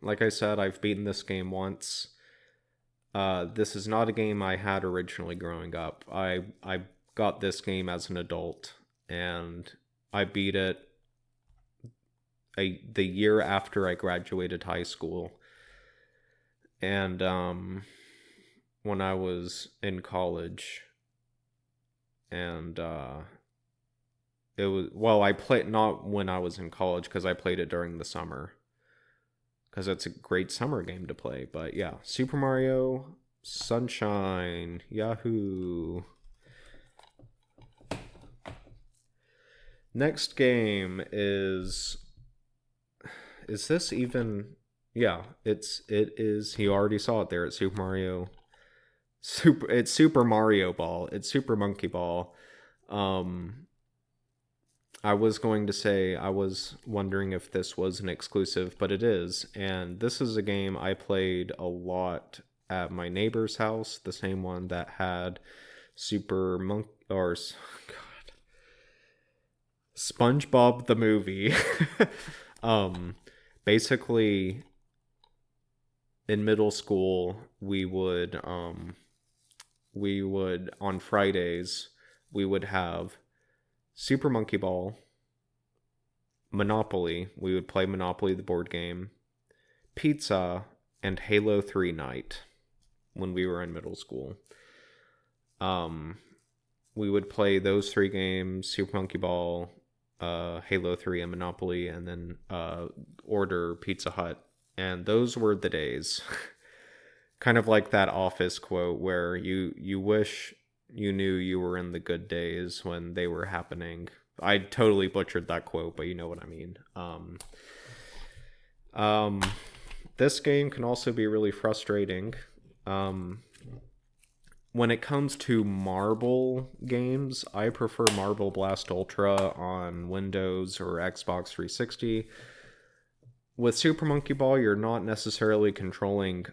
like I said, I've beaten this game once. This is not a game I had originally growing up. I got this game as an adult, and I beat it the year after I graduated high school. And when I was in college, and it was, well, I played, not when I was in college, because I played it during the summer, because it's a great summer game to play. But yeah, Super Mario Sunshine, Yahoo! Next game is this even? Yeah, it is. You already saw it there. It's Super Mario. It's Super Mario Ball. It's Super Monkey Ball. I was going to say, I was wondering if this was an exclusive, but it is. And this is a game I played a lot at my neighbor's house, the same one that had Super Monkey, or God, SpongeBob the movie. Basically, in middle school, we would on Fridays we would have Super Monkey Ball, Monopoly. We would play Monopoly, the board game, pizza, and Halo 3 night when we were in middle school. We would play those three games, Super Monkey Ball, Halo 3, and Monopoly, and then order Pizza Hut. And those were the days. Kind of like that Office quote where you wish you knew you were in the good days when they were happening. I totally butchered that quote, but you know what I mean. This game can also be really frustrating. When it comes to marble games, I prefer Marble Blast Ultra on Windows or Xbox 360. With Super Monkey Ball, you're not necessarily controlling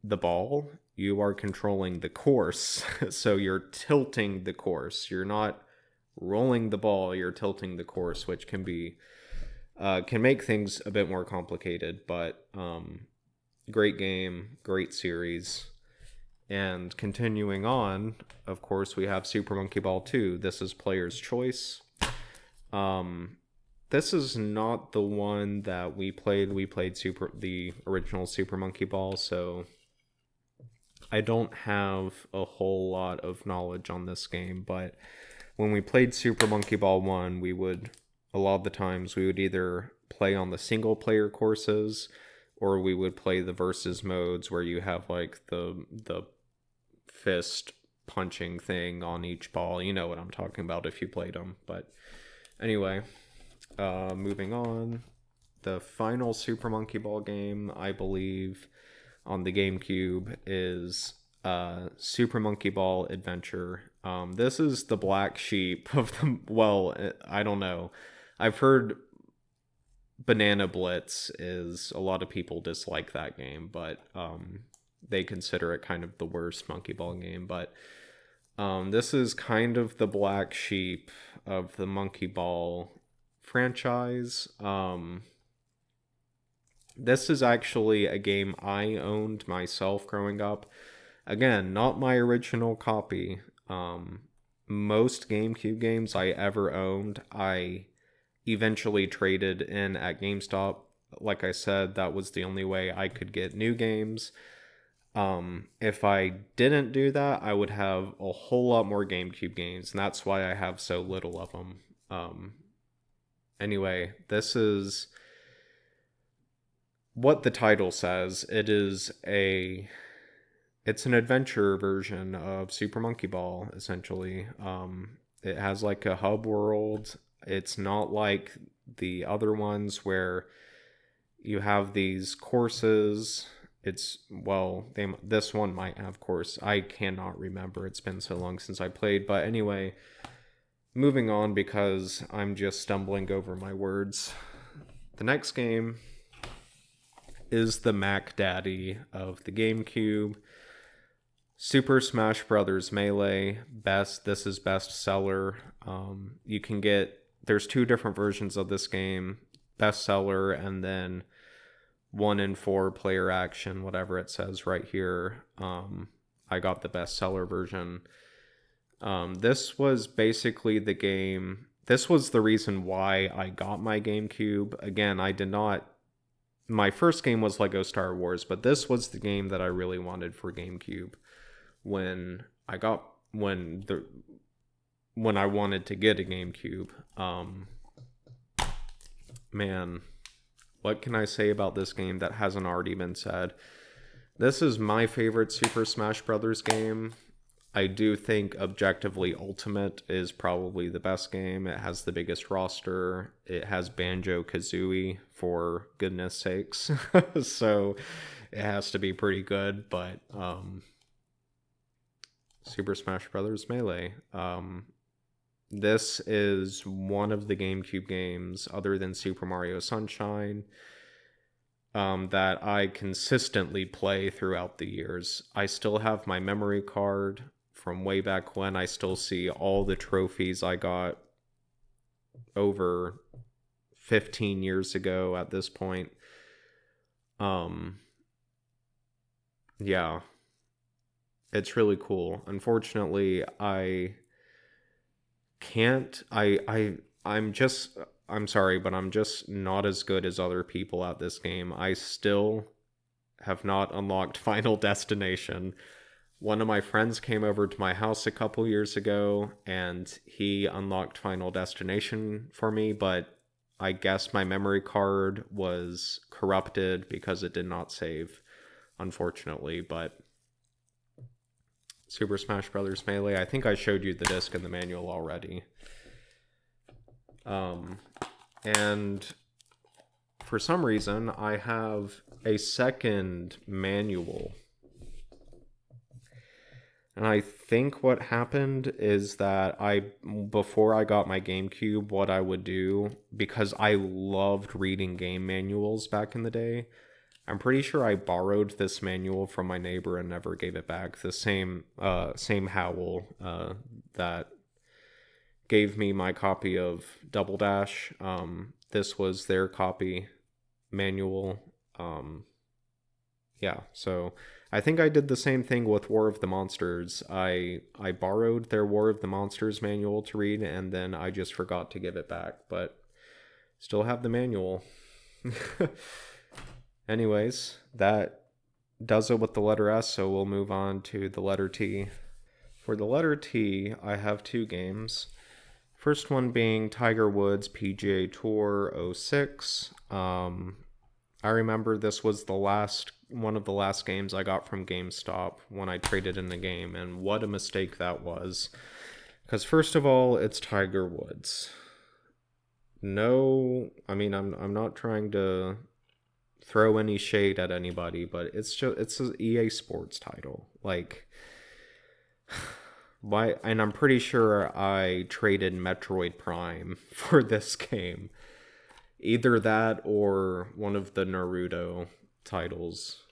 the ball, you are controlling the course. So you're tilting the course. You're not rolling the ball, you're tilting the course, which can make things a bit more complicated, but great game, great series. And continuing on, of course, we have Super Monkey Ball 2. This is player's choice. This is not the one that we played. We played the original Super Monkey Ball, so I don't have a whole lot of knowledge on this game, but when we played Super Monkey Ball 1, a lot of the times, we would either play on the single player courses, or we would play the versus modes where you have like the fist punching thing on each ball. You know what I'm talking about if you played them. But anyway, moving on. The final Super Monkey Ball game, I believe, on the GameCube is Super Monkey Ball Adventure. This is the black sheep of the... Well, I don't know. I've heard Banana Blitz is... A lot of people dislike that game, but they consider it kind of the worst Monkey Ball game. But this is kind of the black sheep of the Monkey Ball franchise. This is actually a game I owned myself growing up. Again, not my original copy. Most GameCube games I ever owned, I eventually traded in at GameStop. Like I said, that was the only way I could get new games. If I didn't do that, I would have a whole lot more GameCube games, and that's why I have so little of them. Anyway, this is what the title says. It's an adventure version of Super Monkey Ball, essentially. It has like a hub world. It's not like the other ones where you have these courses. This one might have course. I cannot remember. It's been so long since I played. But anyway, moving on because I'm just stumbling over my words. The next game is the Mac Daddy of the GameCube, Super Smash Bros. Melee. This is bestseller. You can get, there's two different versions of this game, bestseller and then 1 in 4 player action, whatever it says right here. I got the bestseller version. This was basically the game. This was the reason why I got my GameCube. Again, I did not. My first game was Lego Star Wars, but this was the game that I really wanted for GameCube when I wanted to get a GameCube. Man, what can I say about this game that hasn't already been said? This is my favorite Super Smash Bros. Game. I do think objectively Ultimate is probably the best game. It has the biggest roster. It has Banjo-Kazooie, for goodness sakes. So it has to be pretty good, but Super Smash Bros. Melee. This is one of the GameCube games, other than Super Mario Sunshine, that I consistently play throughout the years. I still have my memory card from way back when. I still see all the trophies I got over 15 years ago at this point. Yeah. It's really cool. Unfortunately, I'm sorry, but I'm just not as good as other people at this game. I still have not unlocked Final Destination. One of my friends came over to my house a couple years ago, and he unlocked Final Destination for me, but I guess my memory card was corrupted because it did not save, unfortunately. But Super Smash Bros. Melee, I think I showed you the disc and the manual already. And for some reason, I have a second manual. And I think what happened is that before I got my GameCube, what I would do, because I loved reading game manuals back in the day, I'm pretty sure I borrowed this manual from my neighbor and never gave it back. The same Howl that gave me my copy of Double Dash. This was their copy manual. Yeah, so I think I did the same thing with War of the Monsters. I borrowed their War of the Monsters manual to read, and then I just forgot to give it back, but still have the manual. Anyways, that does it with the letter S, so we'll move on to the letter T. For the letter T, I have two games. First one being Tiger Woods PGA Tour 06. I remember this was one of the last games I got from GameStop when I traded in the game, and what a mistake that was. Because first of all, it's Tiger Woods. No, I mean, I'm not trying to throw any shade at anybody, but it's an EA Sports title. Like, why? And I'm pretty sure I traded Metroid Prime for this game. Either that or one of the Naruto titles,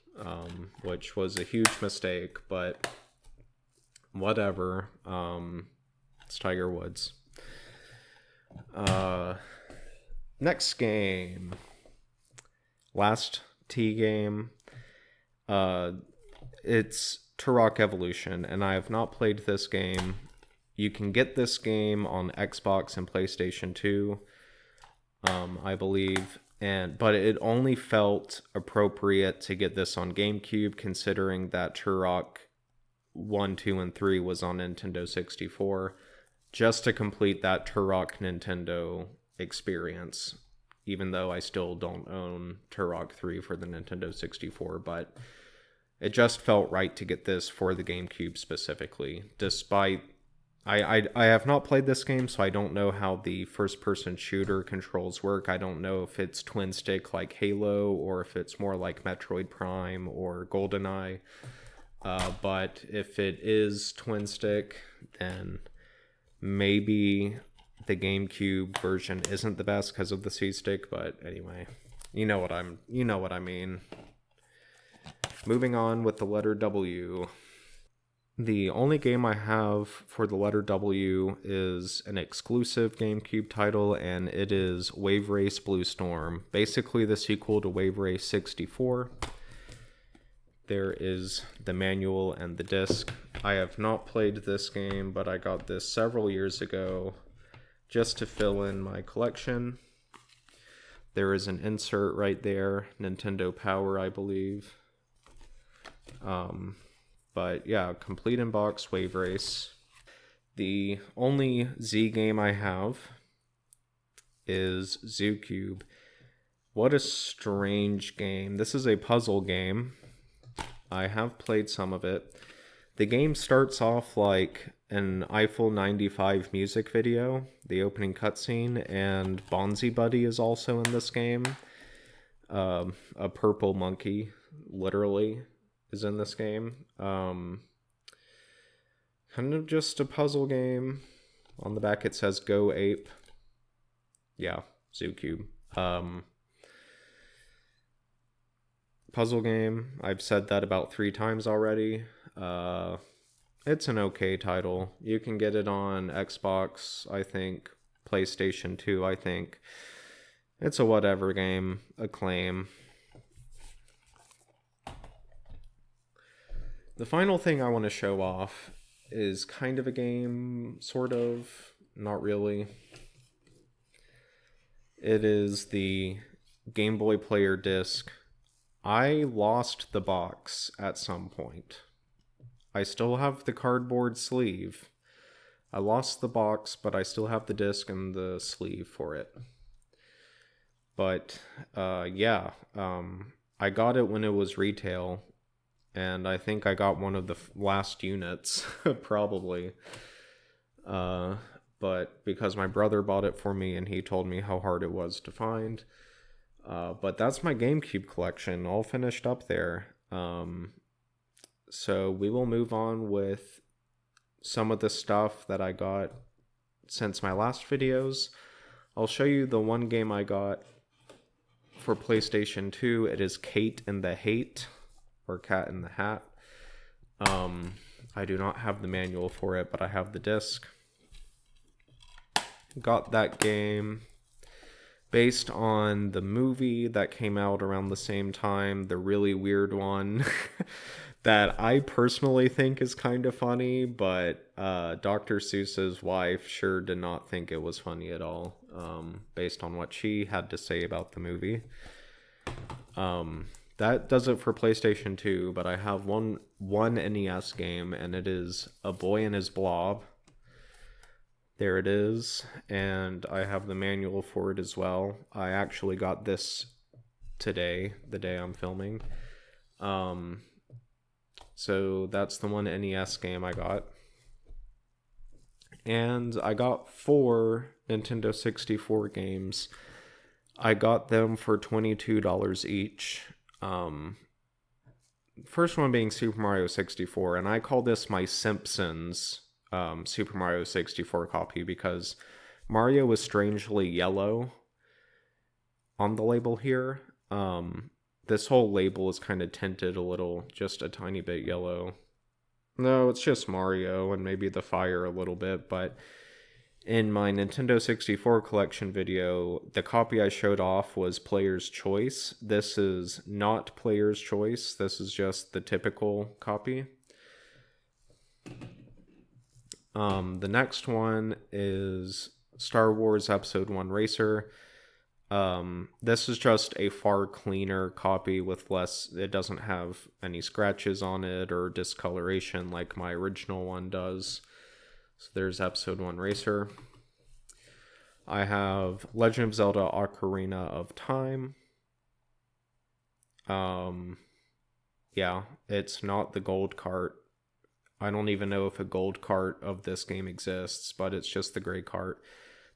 which was a huge mistake, but whatever. It's Tiger Woods. Next game. Last T game. It's Turok Evolution, and I have not played this game. You can get this game on Xbox and PlayStation 2. I believe, but it only felt appropriate to get this on GameCube, considering that Turok 1, 2, and 3 was on Nintendo 64, just to complete that Turok Nintendo experience, even though I still don't own Turok 3 for the Nintendo 64, but it just felt right to get this for the GameCube specifically, despite I have not played this game, so I don't know how the first-person shooter controls work. I don't know if it's twin stick like Halo, or if it's more like Metroid Prime or GoldenEye. But if it is twin stick, then maybe The GameCube version isn't the best because of the C-stick, but anyway, you know what I mean. Moving on with the letter W. The only game I have for the letter W is an exclusive GameCube title, and it is Wave Race Blue Storm. Basically the sequel to Wave Race 64. There is the manual and the disc. I have not played this game, but I got this several years ago just to fill in my collection. There is an insert right there, Nintendo Power, I believe. But yeah, complete in box Wave Race. The only Z game I have is Zoo Cube. What a strange game. This is a puzzle game. I have played some of it. The game starts off like an Eiffel 95 music video, the opening cutscene, and Bonzi Buddy is also in this game. A purple monkey, literally, is in this game. Kind of just a puzzle game. On the back it says Go Ape. Yeah, Zoo Cube. Puzzle game. I've said that about 3 times already. It's an okay title. You can get it on Xbox, I think. PlayStation 2, I think. It's a whatever game. Acclaim. The final thing I want to show off is kind of a game, sort of. Not really. It is the Game Boy Player disc. I lost the box at some point. I still have the cardboard sleeve. I lost the box, but I still have the disc and the sleeve for it. But yeah, I got it when it was retail, and I think I got one of the last units, probably. But because my brother bought it for me and he told me how hard it was to find. But that's my GameCube collection, all finished up there. So we will move on with some of the stuff that I got since my last videos. I'll show you the one game I got for PlayStation 2. It is Kate and the Hate, or Cat in the Hat. I do not have the manual for it, but I have the disc. Got that game based on the movie that came out around the same time, the really weird one that I personally think is kind of funny, but Dr. Seuss's wife sure did not think it was funny at all, based on what she had to say about the movie. That does it for PlayStation 2, but I have one NES game, and it is A Boy and His Blob. There it is, and I have the manual for it as well. I actually got this today, the day I'm filming. So that's the one NES game I got. And I got 4 Nintendo 64 games. I got them for $22 each. First one being Super Mario 64, and I call this my Simpsons Super Mario 64 copy because Mario was strangely yellow on the label here. This whole label is kind of tinted a little, just a tiny bit yellow. No, it's just Mario and maybe the fire a little bit, but in my Nintendo 64 collection video, the copy I showed off was Player's Choice. This is not Player's Choice. This is just the typical copy. The next one is Star Wars Episode 1 Racer. This is just a far cleaner copy with less, it doesn't have any scratches on it or discoloration like my original one does. So there's Episode 1 Racer. I have Legend of Zelda Ocarina of Time. Yeah, it's not the gold cart. I don't even know if a gold cart of this game exists, but it's just the gray cart.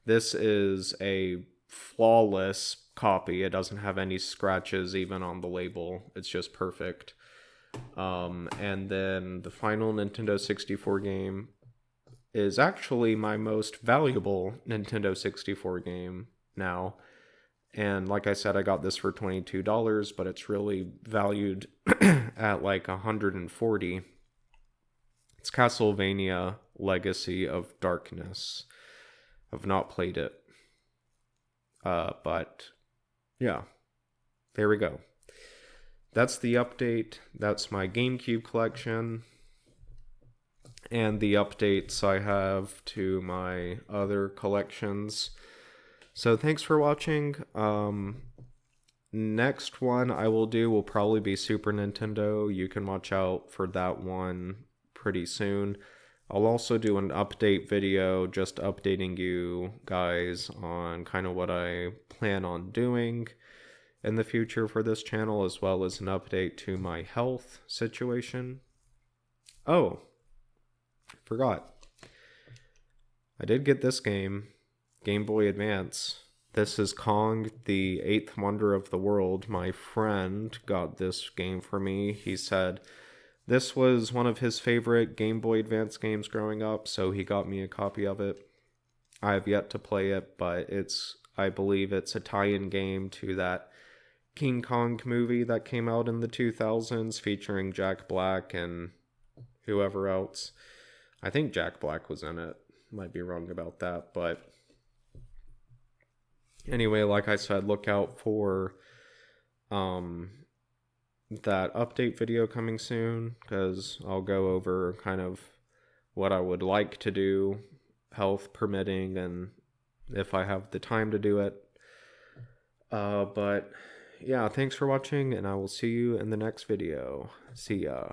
This is a flawless copy. It doesn't have any scratches even on the label. It's just perfect. And then the final Nintendo 64 game is actually my most valuable Nintendo 64 game now. And like I said, I got this for $22, but it's really valued at like 140. It's Castlevania Legacy of Darkness. I've not played it. But yeah, there we go. That's the update. That's my GameCube collection. And the updates I have to my other collections. So thanks for watching. Next one I will do will probably be Super Nintendo. You can watch out for that one pretty soon. I'll also do an update video just updating you guys on kind of what I plan on doing in the future for this channel, as well as an update to my health situation. Oh, forgot. I did get this game, Game Boy Advance. This is Kong, the Eighth Wonder of the World. My friend got this game for me. He said this was one of his favorite Game Boy Advance games growing up, so he got me a copy of it. I have yet to play it, but I believe it's a tie-in game to that King Kong movie that came out in the 2000s featuring Jack Black and whoever else. I think Jack Black was in it. Might be wrong about that, but anyway, like I said, look out for that update video coming soon, because I'll go over kind of what I would like to do, health permitting, and if I have the time to do it. But yeah, thanks for watching, and I will see you in the next video. See ya.